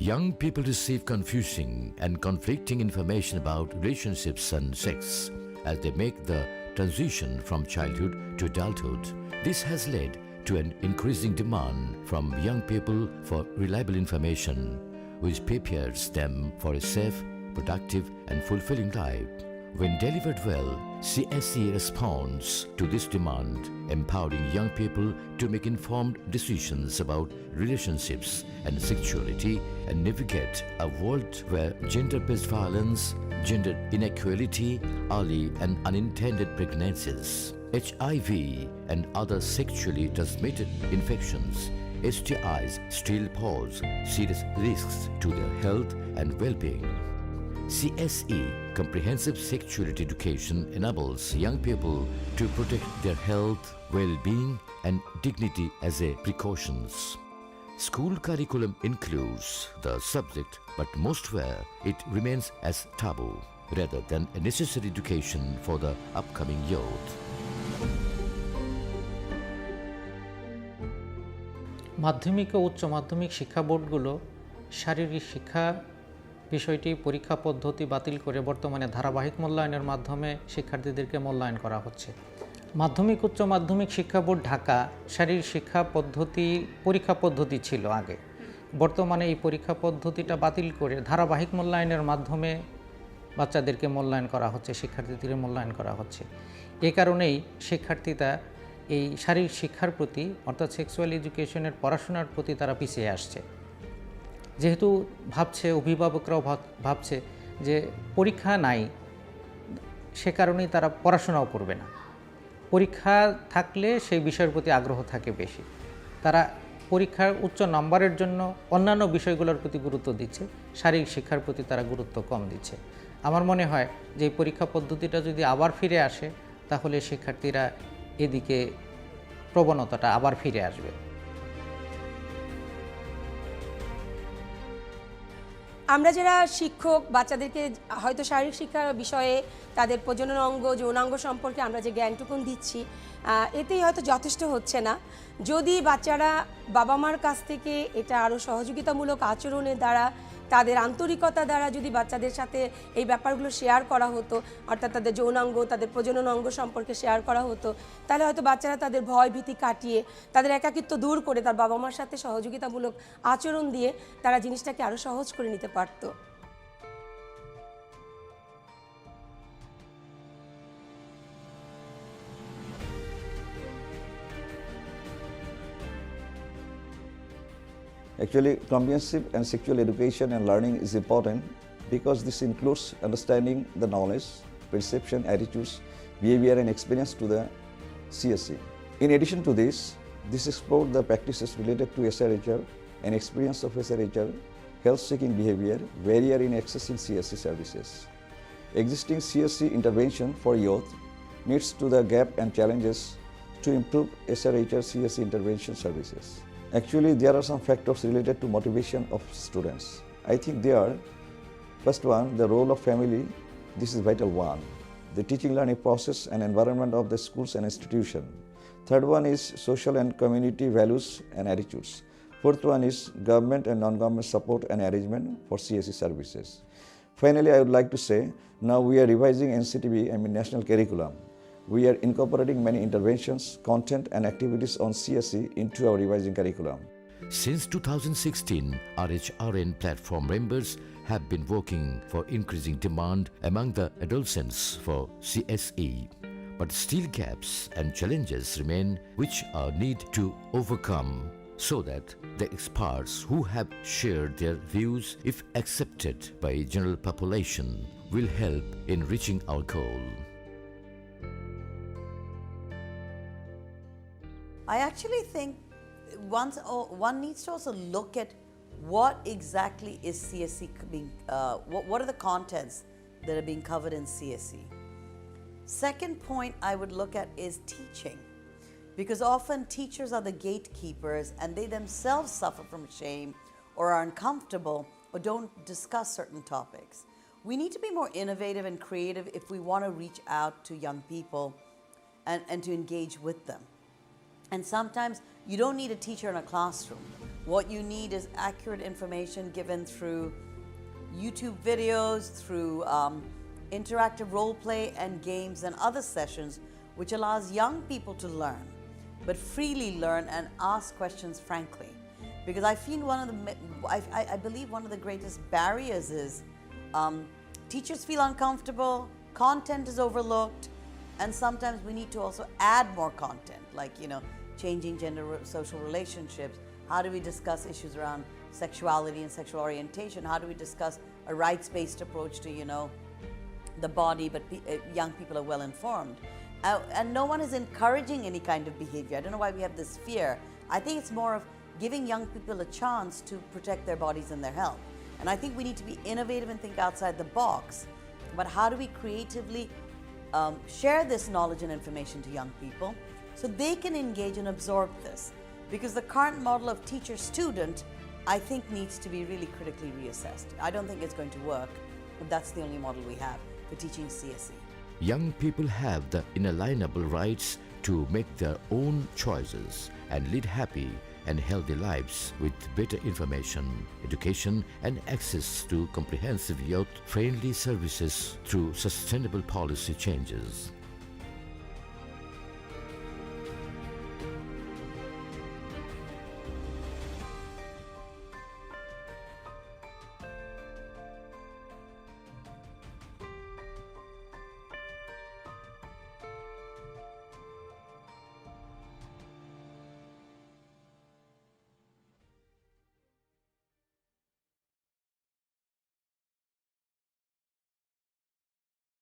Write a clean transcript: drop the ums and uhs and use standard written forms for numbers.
Young people receive confusing and conflicting information about relationships and sex as they make the transition from childhood to adulthood. This has led to an increasing demand from young people for reliable information, which prepares them for a safe, productive and fulfilling life. When delivered well, CSE responds to this demand, empowering young people to make informed decisions about relationships and sexuality and navigate a world where gender-based violence, gender inequality, early and unintended pregnancies, HIV and other sexually transmitted infections, STIs still pose serious risks to their health and well-being. CSE, Comprehensive Sexuality Education, enables young people to protect their health, well-being and dignity as a precautions. School curriculum includes the subject, but most where it remains as taboo rather than a necessary education for the upcoming youth. মাধ্যমিক ও উচ্চ মাধ্যমিক শিক্ষা বোর্ডগুলো শারীরিক শিক্ষা বিষয়টি পরীক্ষা পদ্ধতি বাতিল করে বর্তমানে ধারাবাহিক মূল্যায়নের মাধ্যমে শিক্ষার্থীদেরকে মূল্যায়ন করা হচ্ছে। মাধ্যমিক উচ্চ মাধ্যমিক শিক্ষা বোর্ড ঢাকা শারীরিক শিক্ষা পরীক্ষা পদ্ধতি ছিল আগে। বর্তমানে এই পরীক্ষা পদ্ধতিটা বাতিল করে ধারাবাহিক মূল্যায়নের মাধ্যমে বাচ্চাদেরকে মূল্যায়ন করা হচ্ছে, শিক্ষার্থীদের মূল্যায়ন করা হচ্ছে। এ কারণেই শিক্ষার্থীরা এই শারীরিক শিক্ষার প্রতি অর্থাৎ সেক্সুয়াল এডুকেশনের পড়াশোনার প্রতি তারা পিছিয়ে আসছে। যেহেতু অভিভাবকরাও ভাবছে যে পরীক্ষা নাই, সে কারণেই তারা পড়াশোনাও করবে না। পরীক্ষা থাকলে সেই বিষয়ের প্রতি আগ্রহ থাকে বেশি। তারা পরীক্ষার উচ্চ নম্বরের জন্য অন্যান্য বিষয়গুলোর প্রতি গুরুত্ব দিচ্ছে, শারীরিক শিক্ষার প্রতি তারা গুরুত্ব কম দিচ্ছে। আমার মনে হয় যে এই পরীক্ষা পদ্ধতিটা যদি আবার ফিরে আসে তাহলে শিক্ষার্থীরা এদিকে প্রবণতাটা আবার ফিরে আসবে। আমরা যারা শিক্ষক বাচ্চাদেরকে হয়তো শারীরিক শিক্ষার বিষয়ে তাদের প্রজনন অঙ্গ যৌনাঙ্গ সম্পর্কে আমরা যে জ্ঞানটুকুন দিচ্ছি এতেই হয়তো যথেষ্ট হচ্ছে না। যদি বাচ্চারা বাবা মার কাছ থেকে এটা আরও সহযোগিতামূলক আচরণের দ্বারা তাদের আন্তরিকতা দ্বারা যদি বাচ্চাদের সাথে এই ব্যাপারগুলো শেয়ার করা হতো, অর্থাৎ তাদের যৌনাঙ্গ তাদের প্রজনন অঙ্গ সম্পর্কে শেয়ার করা হতো, তাহলে হয়তো বাচ্চারা তাদের ভয় ভীতি কাটিয়ে তাদের একাকিত্ব দূর করে তার বাবা মার সাথে সহযোগিতামূলক আচরণ দিয়ে তারা জিনিসটাকে আরও সহজ করে নিতে পারতো। Actually, comprehensive and sexual education and learning is important because this includes understanding the knowledge, perception, attitudes, behavior and experience to the CSE. In addition to this explored the practices related to SRHR and experience of SRHR, health-seeking behavior, barrier in accessing CSE services. Existing CSE intervention for youth needs to the gap and challenges to improve SRHR CSE intervention services. Actually, there are some factors related to motivation of students. I think they are, first one, the role of family. This is vital one. The teaching learning process and environment of the schools and institution. Third one is social and community values and attitudes. Fourth one is government and non-government support and arrangement for CSE services. Finally, I would like to say, now we are revising NCTB, National Curriculum. We are incorporating many interventions, content and activities on CSE into our revising curriculum. Since 2016, RHRN platform members have been working for increasing demand among the adolescents for CSE. But still gaps and challenges remain which are need to overcome so that the experts who have shared their views, if accepted by general population, will help in reaching our goal. I actually think one needs to also look at what exactly is CSE being, what are the contents that are being covered in CSE. Second point I would look at is teaching, because often teachers are the gatekeepers and they themselves suffer from shame or are uncomfortable or don't discuss certain topics. We need to be more innovative and creative if we want to reach out to young people and to engage with them. And sometimes you don't need a teacher in a classroom. What you need is accurate information given through YouTube videos, through interactive role play and games and other sessions, which allows young people to learn, but freely learn and ask questions frankly. Because I feel I believe one of the greatest barriers is teachers feel uncomfortable, content is overlooked, and sometimes we need to also add more content, like, changing gender social relationships. How do we discuss issues around sexuality and sexual orientation? How do we discuss a rights-based approach to, the body, but young people are well informed? And no one is encouraging any kind of behavior. I don't know why we have this fear. I think it's more of giving young people a chance to protect their bodies and their health. And I think we need to be innovative and think outside the box. But how do we creatively share this knowledge and information to young people so they can engage and absorb this? Because the current model of teacher-student, I think, needs to be really critically reassessed. I don't think it's going to work, but that's the only model we have for teaching CSE. Young people have the inalienable rights to make their own choices and lead happy and healthy lives with better information, education, and access to comprehensive youth-friendly services through sustainable policy changes.